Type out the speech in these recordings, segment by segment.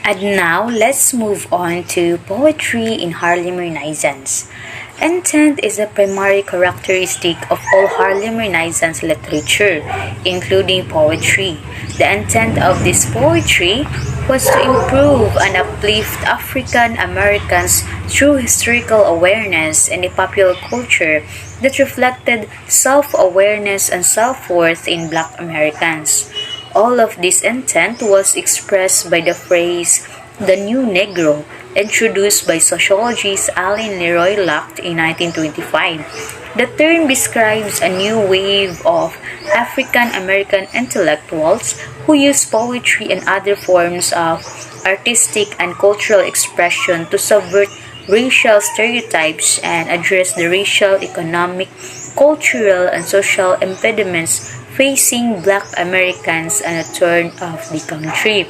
And now let's move on to poetry in Harlem Renaissance. Intent is a primary characteristic of all Harlem Renaissance literature, including poetry. The intent of this poetry was to improve and uplift African Americans through historical awareness and a popular culture that reflected self-awareness and self-worth in Black Americans. All of this intent was expressed by the phrase "the new Negro," introduced by sociologist Allen Leroy Locke in 1925. The term describes a new wave of African American intellectuals who use poetry and other forms of artistic and cultural expression to subvert racial stereotypes and address the racial, economic, cultural, and social impediments facing Black Americans at a turn of the country.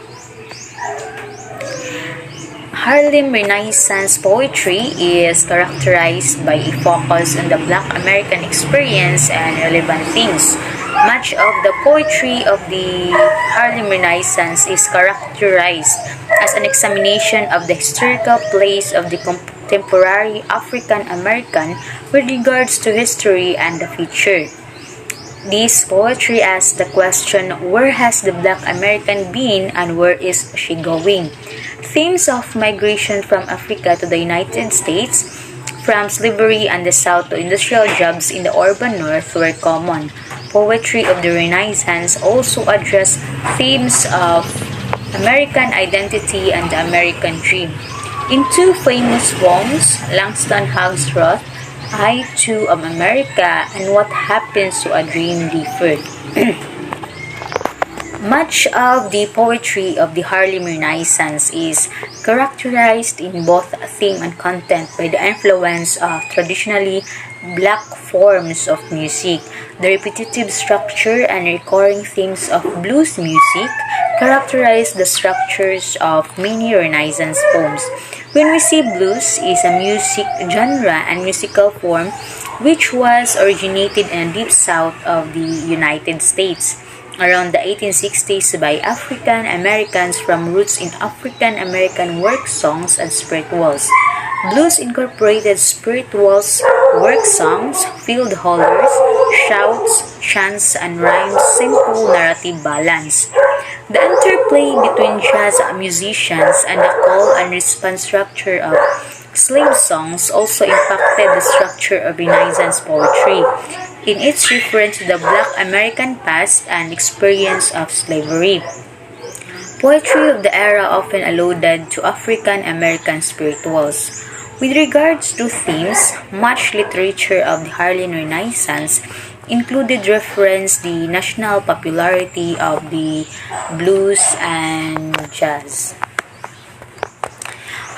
Harlem Renaissance poetry is characterized by a focus on the Black American experience and relevant themes. Much of the poetry of the Harlem Renaissance is characterized as an examination of the historical place of the contemporary African American with regards to history and the future. This poetry asks the question, where has the Black American been and where is she going? Themes of migration from Africa to the United States, from slavery in the South to industrial jobs in the urban North were common. Poetry of the Renaissance also addressed themes of American identity and the American dream. In two famous poems, Langston Hughes wrote, "I Too Am America" and "What Happens to a Dream Deferred." Much of the poetry of the Harlem Renaissance is characterized in both theme and content by the influence of traditionally Black forms of music. The repetitive structure and recurring themes of blues music characterize the structures of many Renaissance poems. When we say blues is a music genre and musical form which was originated in the deep south of the United States around the 1860s by African Americans from roots in African American work songs and spirituals. Blues incorporated spirituals, work songs, field hollers, shouts, chants, and rhymes, simple narrative balance. The interplay between jazz musicians and the call and response structure of slave songs also impacted the structure of Renaissance poetry in its reference to the Black American past and experience of slavery. Poetry of the era often alluded to African American spirituals. With regards to themes, much literature of the Harlem Renaissance included reference the national popularity of the blues and jazz.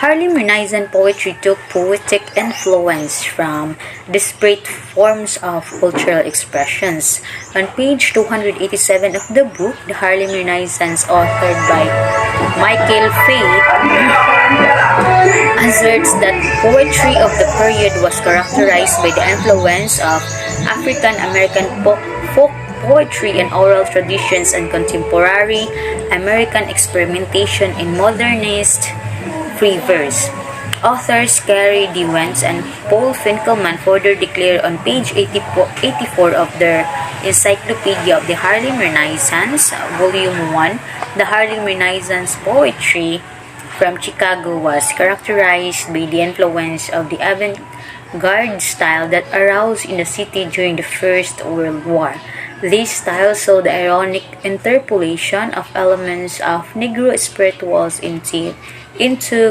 Harlem Renaissance poetry took poetic influence from disparate forms of cultural expressions. On page 287 of the book, The Harlem Renaissance, authored by Michael Fay, asserts that poetry of the period was characterized by the influence of African American folk poetry and oral traditions and contemporary American experimentation in modernist free verse. Authors Carrie DeWentz and Paul Finkelman further declare on page 84 of their Encyclopedia of the Harlem Renaissance, Volume 1, the Harlem Renaissance poetry from Chicago was characterized by the influence of the avant-garde style that arose in the city during the First World War. This style saw the ironic interpolation of elements of Negro spirituals into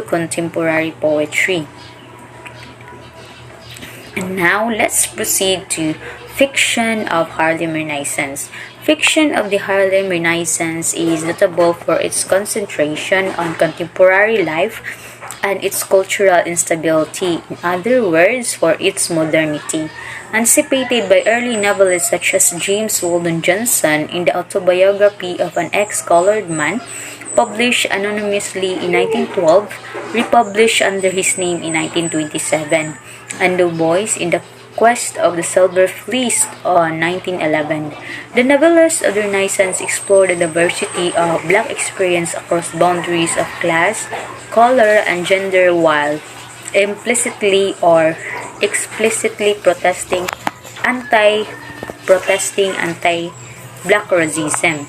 contemporary poetry. And now let's proceed to fiction of Harlem Renaissance. Fiction of the Harlem Renaissance is notable for its concentration on contemporary life and its cultural instability, in other words, for its modernity. Anticipated by early novelists such as James Weldon Johnson in the Autobiography of an Ex-Colored Man, published anonymously in 1912, republished under his name in 1927, and Du Bois in the Quest of the Silver Fleece on 1911. The novellas of the Renaissance explore the diversity of black experience across boundaries of class, color, and gender while implicitly or explicitly anti-black racism.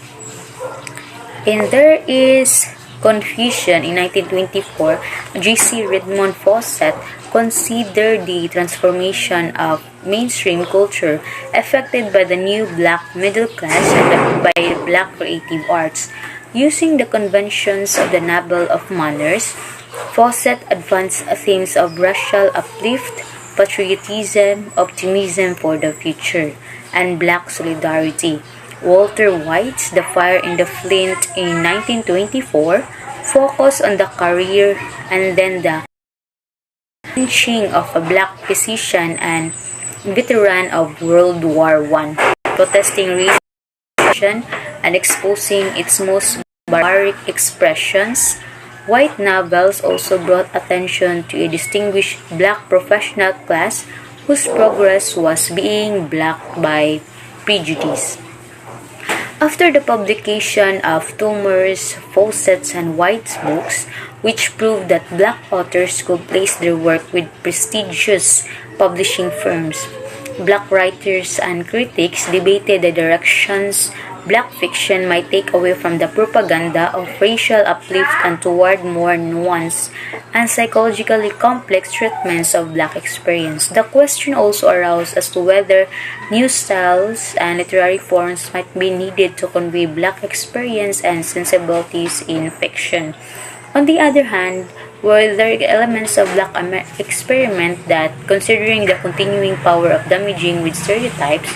In There Is Confusion in 1924, J.C. Redmond Fawcett considered the transformation of mainstream culture affected by the new black middle class and by the black creative arts. Using the conventions of the novel of manners, Fawcett advanced themes of racial uplift, patriotism, optimism for the future, and black solidarity. Walter White's The Fire in the Flint in 1924 focused on the career and then the lynching of a black physician and veteran of World War I, protesting racism and exposing its most barbaric expressions. White novels also brought attention to a distinguished black professional class whose progress was being blocked by prejudice. After the publication of Toomer's, Fawcett's, and White's books, which proved that black authors could place their work with prestigious publishing firms, black writers and critics debated the directions black fiction might take away from the propaganda of racial uplift and toward more nuanced and psychologically complex treatments of black experience. The question also arose as to whether new styles and literary forms might be needed to convey black experience and sensibilities in fiction. On the other hand, were there elements of black experiment that, considering the continuing power of damaging with stereotypes,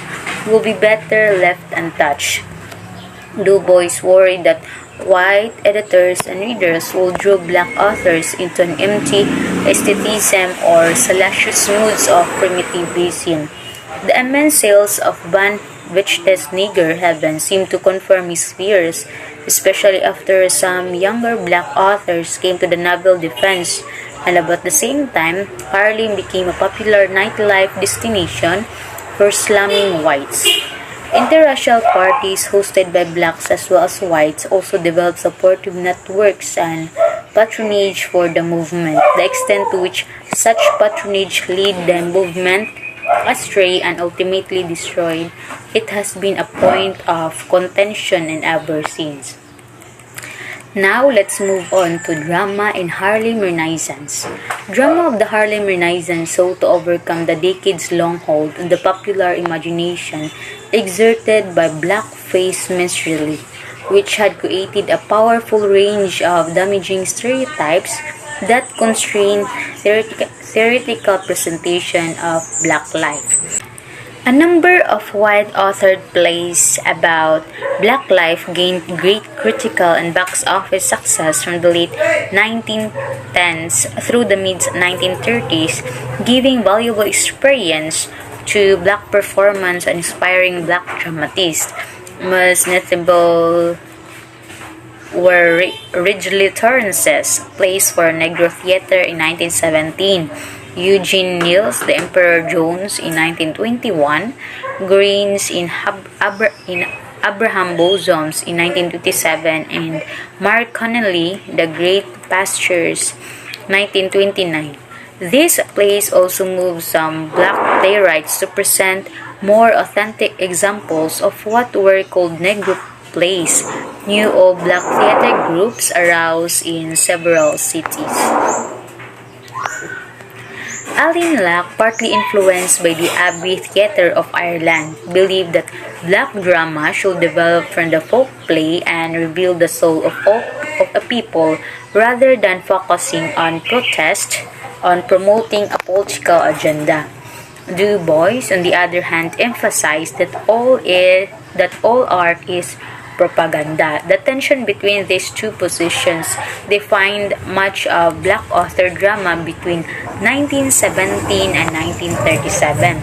will be better left untouched? Du Bois worried that white editors and readers will draw black authors into an empty aestheticism or salacious moods of primitivism. The immense sales of Van Vechter's Nigger Heaven seemed to confirm his fears, especially after some younger black authors came to the novel defense, and about the same time, Harlem became a popular nightlife destination for slumming whites. Interracial parties hosted by blacks as well as whites also developed supportive networks and patronage for the movement. The extent to which such patronage led the movement astray and ultimately destroyed it has been a point of contention and ever since. Now, let's move on to drama in Harlem Renaissance. Drama of the Harlem Renaissance sought to overcome the decades-long hold on the popular imagination exerted by blackface minstrelsy, which had created a powerful range of damaging stereotypes that constrained theoretical presentation of black life. A number of white-authored plays about black life gained great critical and box office success from the late 1910s through the mid-1930s, giving valuable experience to black performance and inspiring black dramatists. Most notable were Ridgely Torrance's plays for Negro Theater in 1917, Eugene Neal's The Emperor Jones in 1921, Green's in Abraham Bosom's in 1927, and Mark Connelly, The Great Pastures, 1929. These plays also moved some black playwrights to present more authentic examples of what were called Negro plays. New all-black theater groups arose in several cities. Alan Locke, partly influenced by the Abbey Theatre of Ireland, believed that black drama should develop from the folk play and reveal the soul of a people rather than focusing on protest, on promoting a political agenda. Du Bois, on the other hand, emphasized that all art is propaganda. The tension between these two positions defined much of black author drama between 1917 and 1937.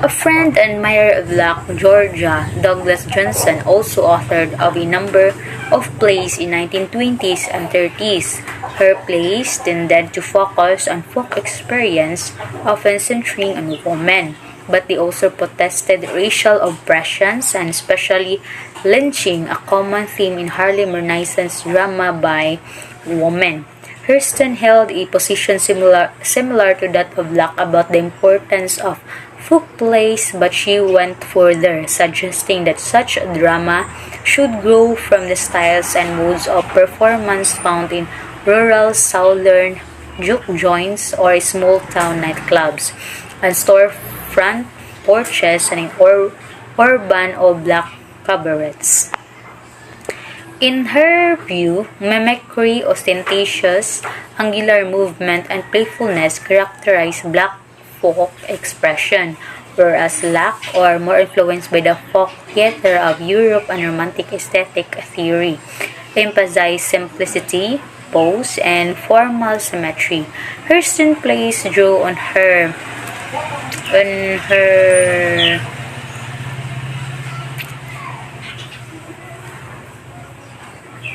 A friend and mayor of Black Georgia, Douglas Johnson, also authored of a number of plays in 1920s and 30s. Her plays tended to focus on folk experience, often centering on women, but they also protested racial oppressions and especially lynching, a common theme in Harlem Renaissance drama by women. Hurston held a position similar to that of Locke about the importance of folk plays, but she went further, suggesting that such drama should grow from the styles and modes of performance found in rural southern juke joints or small-town nightclubs, and storefront porches and in urban or black cabarets. In her view, mimicry, ostentatious, angular movement, and playfulness characterize black folk expression, whereas Locke, or more influenced by the folk theater of Europe and Romantic aesthetic theory, emphasize simplicity, pose, and formal symmetry. Hurston plays drew on her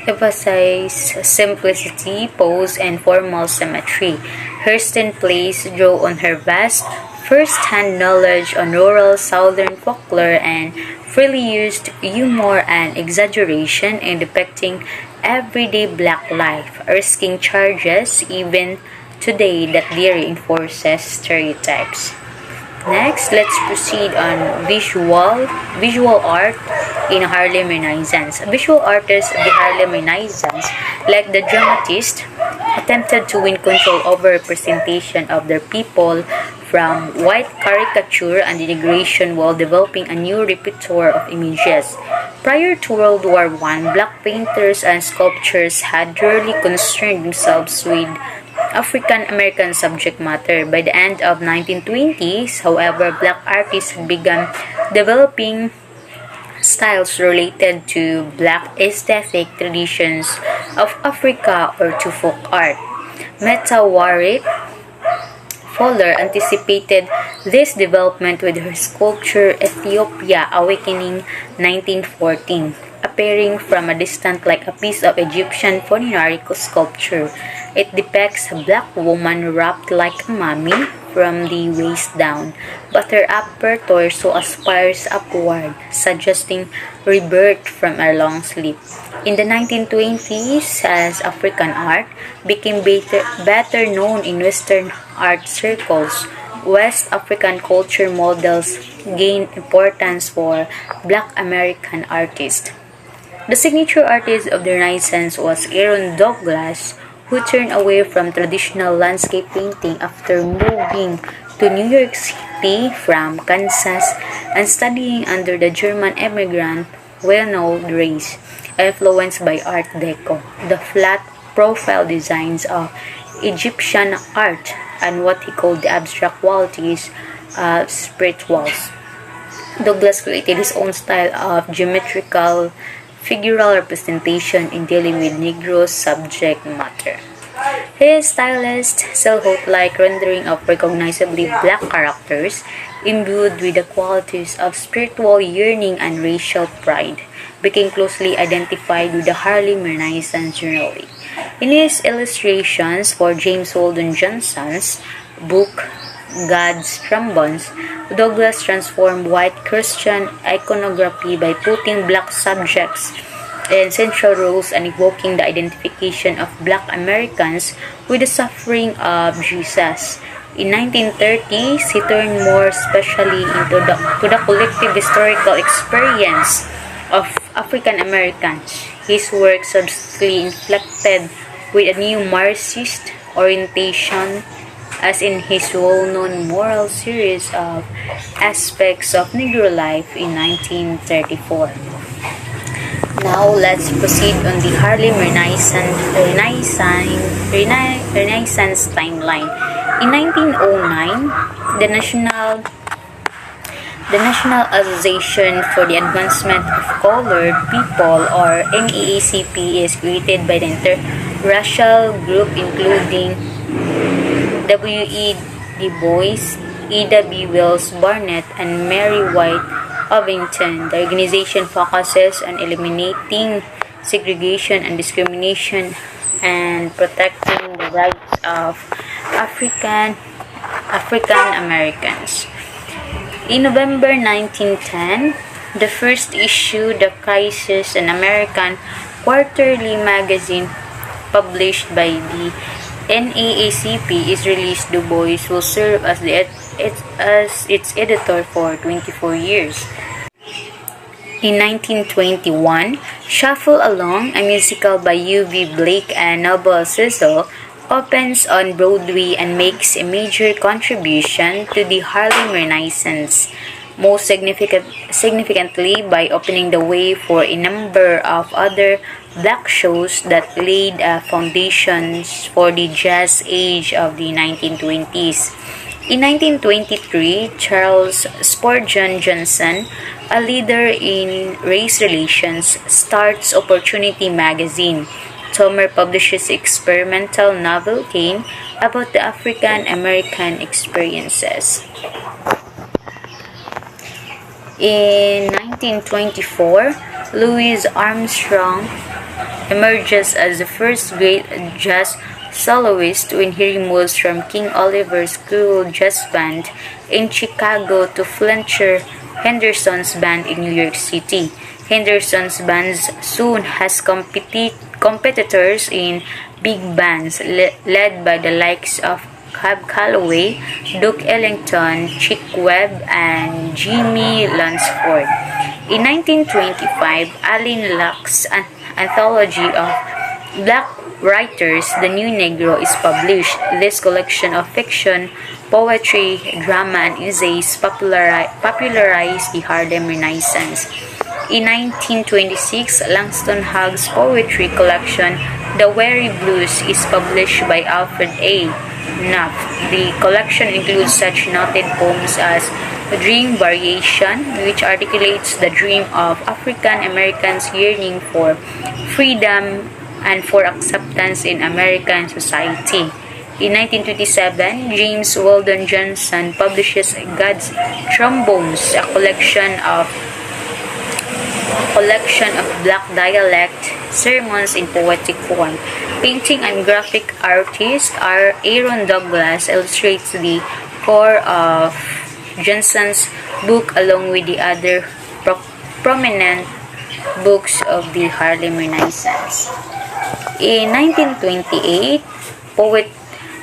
emphasize simplicity, pose, and formal symmetry. Hurston plays drew on her vast first-hand knowledge on rural southern folklore and freely used humor and exaggeration in depicting everyday black life, risking charges even today that they reinforces stereotypes. Next, let's proceed on visual art in Harlem Renaissance. Visual artists of the Harlem Renaissance, like the dramatists, attempted to win control over representation of their people from white caricature and denigration while developing a new repertoire of images. Prior to World War I, black painters and sculptors had rarely concerned themselves with African American subject matter. By the end of 1920s, however, black artists began developing styles related to black aesthetic traditions of Africa or to folk art. Meta Warrick Fuller anticipated this development with her sculpture Ethiopia Awakening 1914, appearing from a distance like a piece of Egyptian funerary sculpture. It depicts a black woman wrapped like a mummy from the waist down, but her upper torso aspires upward, suggesting rebirth from a long sleep. In the 1920s, as African art became better known in Western art circles, West African culture models gained importance for Black American artists. The signature artist of the Renaissance was Aaron Douglas, who turned away from traditional landscape painting after moving to New York City from Kansas and studying under the German immigrant Reynold race, influenced by Art Deco, the flat profile designs of Egyptian art, and what he called the abstract qualities of spirituals. Douglas created his own style of geometrical figural representation in dealing with Negro subject matter. His stylized, silhouette-like rendering of recognizably black characters, imbued with the qualities of spiritual yearning and racial pride, became closely identified with the Harlem Renaissance generally. In his illustrations for James Weldon Johnson's book God's Trombones, Douglas transformed white Christian iconography by putting black subjects in central roles and evoking the identification of black Americans with the suffering of Jesus. In 1930s, he turned more specially into the collective historical experience of African Americans. His work subsequently inflected with a new Marxist orientation, as in his well-known moral series of Aspects of Negro Life in 1934. Now, let's proceed on the Harlem Renaissance timeline. In 1909, the National Association for the Advancement of Colored People, or NAACP, is created by the interracial group including W.E. Du Bois, Ida B. Wells Barnett, and Mary White Ovington. The organization focuses on eliminating segregation and discrimination and protecting the rights of African Americans. In November 1910, the first issue, The Crisis, an American quarterly magazine published by the NAACP, is released. Du Bois will serve as its editor for 24 years. In 1921, Shuffle Along, a musical by U.V. Blake and Noble Cecil, opens on Broadway and makes a major contribution to the Harlem Renaissance, most significantly by opening the way for a number of other black shows that laid foundations for the jazz age of the 1920s. In 1923, Charles Spurgeon Johnson, a leader in race relations, starts Opportunity magazine. Tomer publishes experimental novel Cain about the African American experiences. In 1924, Louis Armstrong emerges as the first great jazz soloist when he removes from King Oliver's Creole Jazz Band in Chicago to Fletcher Henderson's band in New York City. Henderson's bands soon has competitors in big bands led by the likes of Cab Calloway, Duke Ellington, Chick Webb, and Jimmy Lunceford. In 1925, Allen Locke's anthology of black writers, The New Negro, is published. This collection of fiction, poetry, drama, and essays popularized the Harlem Renaissance. In 1926, Langston Hughes' poetry collection, The Weary Blues, is published by Alfred A. Knopf. The collection includes such noted poems as Dream Variation, which articulates the dream of African Americans yearning for freedom and for acceptance in American society. In 1927, James Weldon Johnson publishes God's Trombones, a collection of black dialect sermons in poetic form. Painting and graphic artist Aaron Douglas illustrates the core of Johnson's book along with the other prominent books of the Harlem Renaissance. In 1928, poet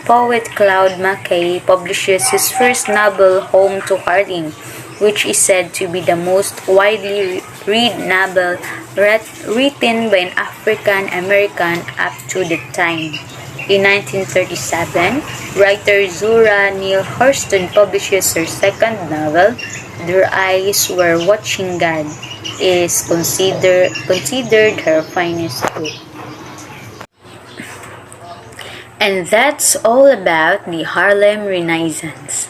Claude McKay publishes his first novel, Home to Harlem, which is said to be the most widely read novel written by an African American up to the time. In 1937, writer Zora Neale Hurston publishes her second novel, Their Eyes Were Watching God, is considered her finest book. And that's all about the Harlem Renaissance.